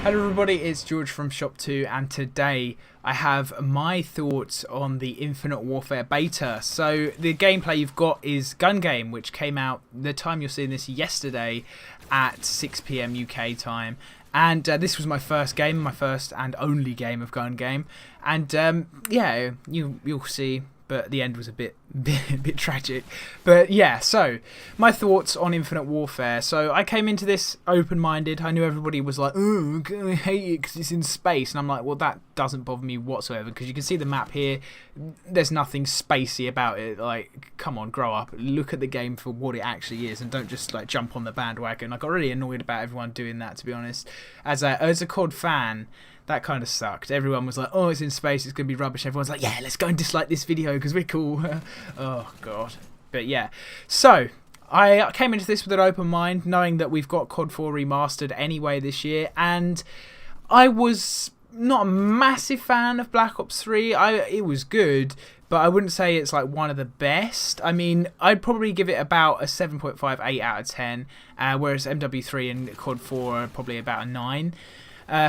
Hello everybody, it's George from ShopTo, and today I have my thoughts on the Infinite Warfare beta. So the gameplay you've got is Gun Game, which came out the time you're seeing this yesterday at 6 PM UK time. And this was my first game, my first and only game of Gun Game. And yeah, you'll see. But the end was a bit tragic. But yeah, so my thoughts on Infinite Warfare. So I came into this open-minded. I knew everybody was like, "Oh, I hate it because it's in space," and I'm like, well, that doesn't bother me whatsoever because you can see the map here. There's nothing spacey about it. Like, come on, grow up. Look at the game for what it actually is, and don't just like jump on the bandwagon. I got really annoyed about everyone doing that, to be honest. As a COD fan, that kind of sucked. Everyone was like, oh, it's in space, it's going to be rubbish. Everyone's like, yeah, let's go and dislike this video because we're cool. Oh, God. But yeah. So, I came into this with an open mind, knowing that we've got COD 4 remastered anyway this year. And I was not a massive fan of Black Ops 3. It was good, but I wouldn't say it's like one of the best. I mean, I'd probably give it about a 7.58 out of 10, whereas MW3 and COD 4 are probably about a 9.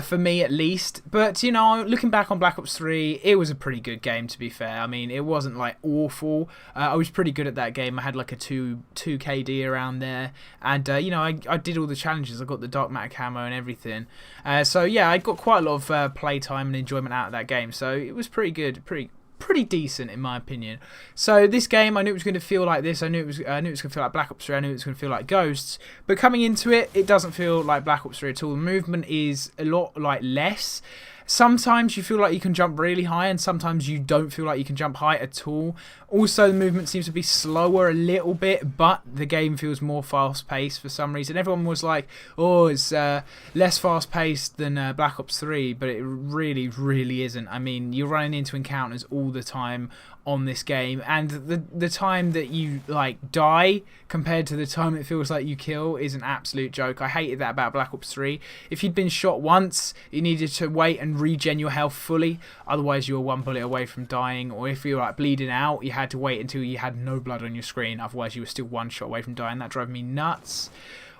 For me at least. But you know, looking back on Black Ops 3, it was a pretty good game, to be fair. I mean, it wasn't like awful. I was pretty good at that game. I had like a 2 KD around there, and you know, I did all the challenges. I got the dark matter camo and everything. So yeah, I got quite a lot of play time and enjoyment out of that game. So it was pretty good, pretty decent in my opinion. So this game, I knew it was going to feel like this. I knew it was going to feel like Black Ops 3. I knew it was going to feel like Ghosts. But coming into it, it doesn't feel like Black Ops 3 at all. The movement is a lot like less. Sometimes you feel like you can jump really high, and sometimes you don't feel like you can jump high at all. Also, the movement seems to be slower a little bit, but the game feels more fast-paced for some reason. Everyone was like, oh, it's less fast-paced than Black Ops 3, but it really, really isn't. I mean, you're running into encounters all the time on this game, and the time that you like die compared to the time it feels like you kill is an absolute joke. I hated that about Black Ops 3. If you'd been shot once, you needed to wait and regen your health fully, otherwise you were one bullet away from dying. Or if you were like bleeding out, you had to wait until you had no blood on your screen, otherwise you were still one shot away from dying. That drove me nuts.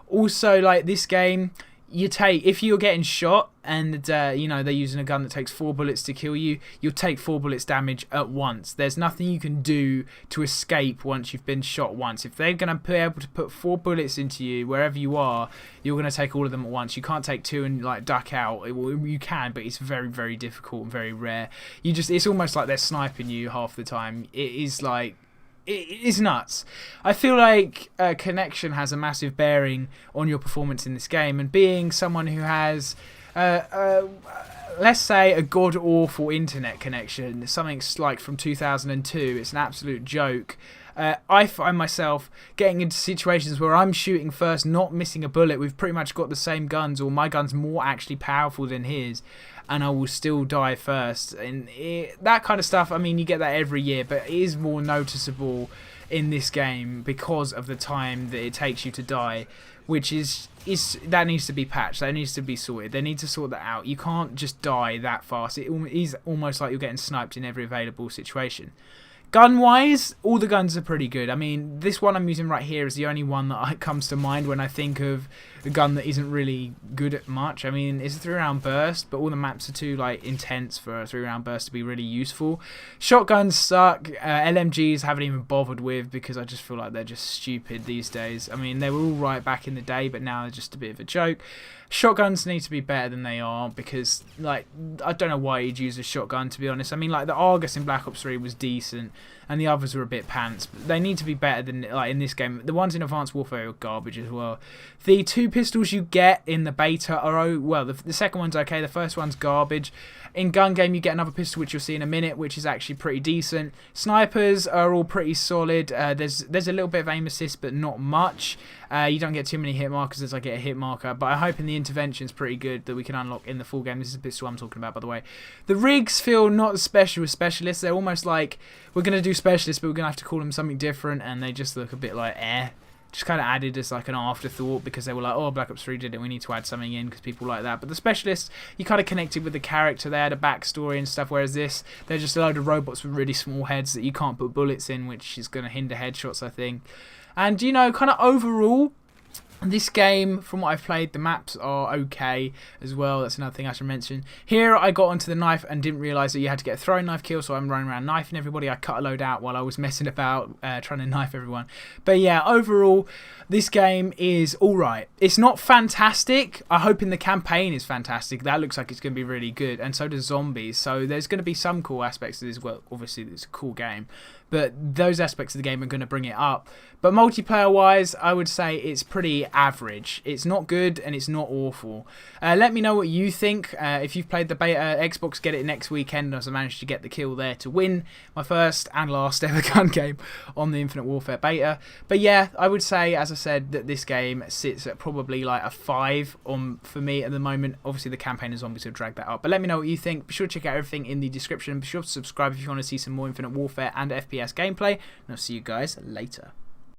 Also, like, this game, if you're getting shot and you know, they're using a gun that takes 4 bullets to kill you, you'll take 4 bullets damage at once. There's nothing you can do to escape once you've been shot once. If they're going to be able to put 4 bullets into you wherever you are, you're going to take all of them at once. You can't take 2 and like duck out. You can, but it's very, very difficult and very rare. It's almost like they're sniping you half the time. It is like, it is nuts. I feel like connection has a massive bearing on your performance in this game, and being someone who has let's say a god-awful internet connection, something like from 2002, it's an absolute joke. I find myself getting into situations where I'm shooting first, not missing a bullet. We've pretty much got the same guns, or my gun's more actually powerful than his, and I will still die first. And that kind of stuff, I mean, you get that every year, but it is more noticeable in this game because of the time that it takes you to die, which is that needs to be patched. That needs to be sorted. They need to sort that out. You can't just die that fast. It is almost like you're getting sniped in every available situation. Gun-wise, all the guns are pretty good. I mean, this one I'm using right here is the only one that comes to mind when I think of a gun that isn't really good at much. I mean, it's a 3-round burst, but all the maps are too like intense for a 3-round burst to be really useful. Shotguns suck. LMGs haven't even bothered with because I just feel like they're just stupid these days. I mean, they were all right back in the day, but now they're just a bit of a joke. Shotguns need to be better than they are because, like, I don't know why you'd use a shotgun, to be honest. I mean, like, the Argus in Black Ops 3 was decent and the others were a bit pants, but they need to be better than, like, in this game. The ones in Advanced Warfare are garbage as well. The 2 pistols you get in the beta are, well, the second one's okay, the first one's garbage. In Gun Game, you get another pistol, which you'll see in a minute, which is actually pretty decent. Snipers are all pretty solid. There's a little bit of aim assist, but not much. You don't get too many hit markers as I get a hit marker, but I hope in the intervention's pretty good that we can unlock in the full game. This is the pistol I'm talking about, by the way. The rigs feel not as special as specialists. They're almost like, we're going to do specialists, but we're going to have to call them something different, and they just look a bit like, just kind of added as like an afterthought because they were like, oh, Black Ops 3 did it, we need to add something in because people like that. But the specialists, you kind of connected with the character, they had a backstory and stuff, whereas this, they're just a load of robots with really small heads that you can't put bullets in, which is going to hinder headshots, I think. And, you know, kind of overall, This game, from what I've played, the maps are okay as well. That's another thing I should mention. Here I got onto the knife and didn't realise that you had to get a throwing knife kill, so I'm running around knifing everybody. I cut a load out while I was messing about trying to knife everyone. But yeah, overall, this game is alright. It's not fantastic. I'm hoping the campaign is fantastic. That looks like it's going to be really good, and so does zombies. So there's going to be some cool aspects to this. Well, obviously it's a cool game, but those aspects of the game are going to bring it up. But multiplayer wise, I would say it's pretty average. It's not good and it's not awful. Let me know what you think. If you've played the beta, Xbox get it next weekend, as I managed to get the kill there to win my first and last ever gun game on the Infinite Warfare beta. But yeah, I would say, as I said, that this game sits at probably like a 5 for me at the moment. Obviously the campaign and zombies will drag that up. But let me know what you think. Be sure to check out everything in the description. Be sure to subscribe if you want to see some more Infinite Warfare and FPS gameplay. And I'll see you guys later.